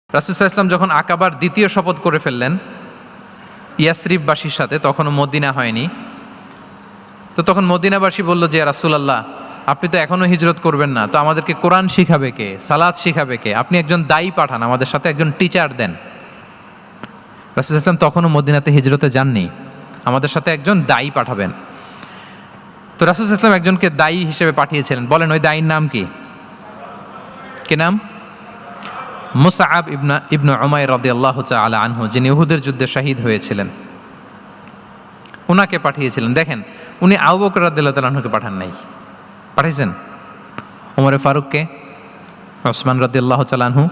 রাসূল সাল্লাল্লাহু আলাইহি ওয়াসাল্লাম যখন আকাবার দ্বিতীয় শপথ করে ফেললেন ইয়াসরিববাসীর সাথে, তখনও মদিনা হয়নি। তো তখন মদিনাবাসী বলল যে, রাসূলুল্লাহ, আপনি তো এখনো হিজরত করবেন না, তো আমাদেরকে কোরআন শিখাবে কে, সালাত শিখাবে কে? আপনি একজন দায়ী পাঠান, আমাদের সাথে একজন টিচার দেন। রাসূল সাল্লাল্লাহু আলাইহি ওয়াসাল্লাম তখনও মদিনাতে হিজরতে যাননি, আমাদের সাথে একজন দায়ী পাঠাবেন। তো রাসূল সাল্লাল্লাহু আলাইহি ওয়াসাল্লাম একজনকে দায়ী হিসেবে পাঠিয়েছিলেন। বলেন ওই দায়ীর নাম কি? কি নাম? মুসআব ইবনে উমাইর রাদিয়াল্লাহু তাআলা আনহু, যিনি উহুদের যুদ্ধে শহীদ হয়েছিলেন, উনাকে পাঠিয়েছিলেন। দেখেন, উনি আবু বকর রাদিয়াল্লাহু তাআলা আনহুকে পাঠান নাই, পাঠিয়েছেন ওমর ফারুককে, ওসমান রাদিয়াল্লাহু তাআলা আনহু,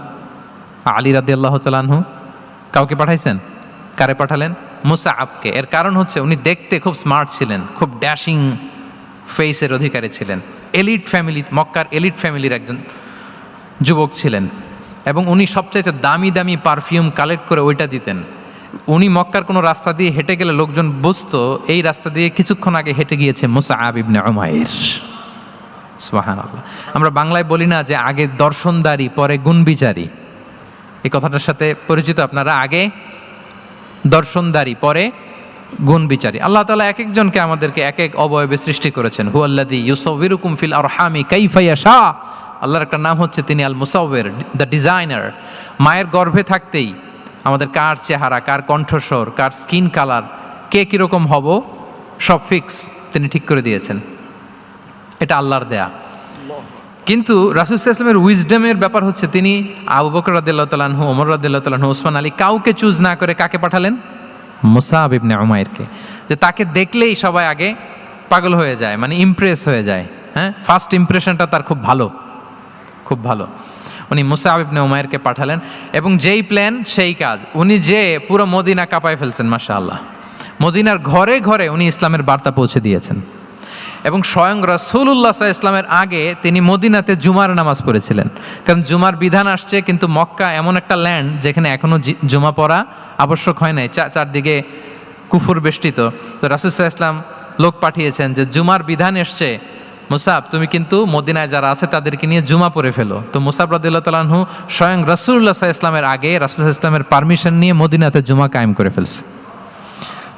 আলী রাদিয়াল্লাহু তাআলা আনহু। কাউকে পাঠাইছেন? কারে পাঠালেন? মুসআবকে। এর কারণ হচ্ছে উনি দেখতে খুব স্মার্ট ছিলেন, খুব ড্যাশিং ফেসের অধিকারী ছিলেন, এলিট ফ্যামিলি, মক্কার এলিট ফ্যামিলির একজন যুবক ছিলেন, এবং উনি সবচাইতে দামি দামি পারফিউম কালেক্ট করে ওইটা দিতেন। উনি মক্কার কোনো রাস্তা দিয়ে হেঁটে গেলে লোকজন বুঝতো এই রাস্তা দিয়ে কিছুক্ষণ আগে হেঁটে গিয়েছে মুসআব ইবনে উমাইর। সুবহানাল্লাহ। আমরা বাংলায় বলি না যে আগে দর্শনদারি পরে গুণবিচারী? এই কথাটার সাথে পরিচিত আপনারা? আগে দর্শনদারি পরে গুণবিচারী। আল্লাহ তাআলা এক একজনকে আমাদেরকে এক এক অবয়বে সৃষ্টি করেছেন। হুয়াল্লাযী ইউসাউবিরুকুম ফিল আরহামি কাইফা ইয়াশা। আল্লাহর একটা নাম হচ্ছে তিনি আল মুসাউবির, দ্য ডিজাইনার। মায়ের গর্ভে থাকতেই আমাদের কার চেহারা, কার কণ্ঠস্বর, কার স্কিন কালার, কে কীরকম হব, সব ফিক্স তিনি ঠিক করে দিয়েছেন। এটা আল্লাহর দেয়া। কিন্তু রাসূল সাল্লাল্লাহু আলাইহি ওয়াসাল্লামের উইজডমের ব্যাপার হচ্ছে তিনি আবু বকর রাদিয়াল্লাহু তাআলা আনহু, ওমর রাদিয়াল্লাহু তাআলা আনহু, ওসমান আলী, কাউকে চুজ না করে কাকে পাঠালেন? মুসআব ইবনে উমাইরকে। যে তাকে দেখলেই সবাই আগে পাগল হয়ে যায়, মানে ইমপ্রেস হয়ে যায়। হ্যাঁ, ফার্স্ট ইমপ্রেশনটা তার খুব ভালো, খুব ভালো। উনি মুসআব ইবনে উমাইরকে পাঠালেন, এবং যেই প্ল্যান সেই কাজ। উনি যে পুরো মদিনা কাঁপায় ফেলছেন, মাশাআল্লাহ। মদিনার ঘরে ঘরে উনি ইসলামের বার্তা পৌঁছে দিয়েছেন, এবং স্বয়ং রাসূলুল্লাহ সাল্লাল্লাহু আলাইহি ওয়াসাল্লামের আগে তিনি মদিনাতে জুমার নামাজ পড়েছিলেন। কারণ জুমার বিধান আসছে, কিন্তু মক্কা এমন একটা ল্যান্ড যেখানে এখনো জুমা পড়া আবশ্যক হয় নাই, চারদিকে কুফর বেষ্টিত। তো রাসূল সাল্লাল্লাহু আলাইহি ওয়াসাল্লাম লোক পাঠিয়েছেন যে জুমার বিধান এসছে, মুসআব তুমি কিন্তু মদিনায় যারা আছে তাদেরকে নিয়ে জুমা পড়ে ফেলো। তো মুসআব রাদিয়াল্লাহু তাআলা আনহু স্বয়ং রাসূলুল্লাহ সাল্লাল্লাহু আলাইহি ওয়াসাল্লামের আগে রাসূল সাল্লাল্লাহু আলাইহি ওয়াসাল্লামের পারমিশন নিয়ে মদিনাতে জুমা কায়েম করে ফেলছে।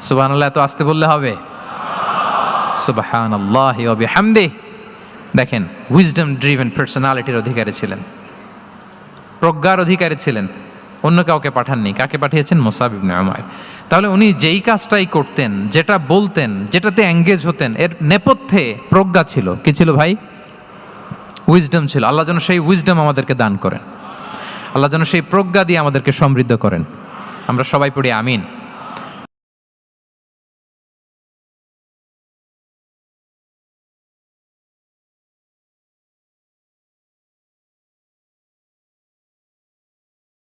সুবহানাল্লাহ। এত আসতে বললে হবে? সুবহানাল্লাহি ওয়া বিহামদিহি। দেখেন, উইজডম ড্রিভেন পার্সোনালিটির অধিকারী ছিলেন, প্রজ্ঞার অধিকারী ছিলেন। অন্য কাউকে পাঠাননি। কাকে পাঠিয়েছেন? মুসআব ইবনে উমাইর। তাহলে উনি যেই কাজটাই করতেন, যেটা বলতেন, যেটাতে এঙ্গেজ হতেন, এর নেপথ্যে প্রজ্ঞা ছিল। কি ছিল ভাই? উইজডম ছিল। আল্লাহ যেন সেই উইজডম আমাদেরকে দান করেন, আল্লাহ যেন সেই প্রজ্ঞা দিয়ে আমাদেরকে সমৃদ্ধ করেন। আমরা সবাই পড়ি আমিন।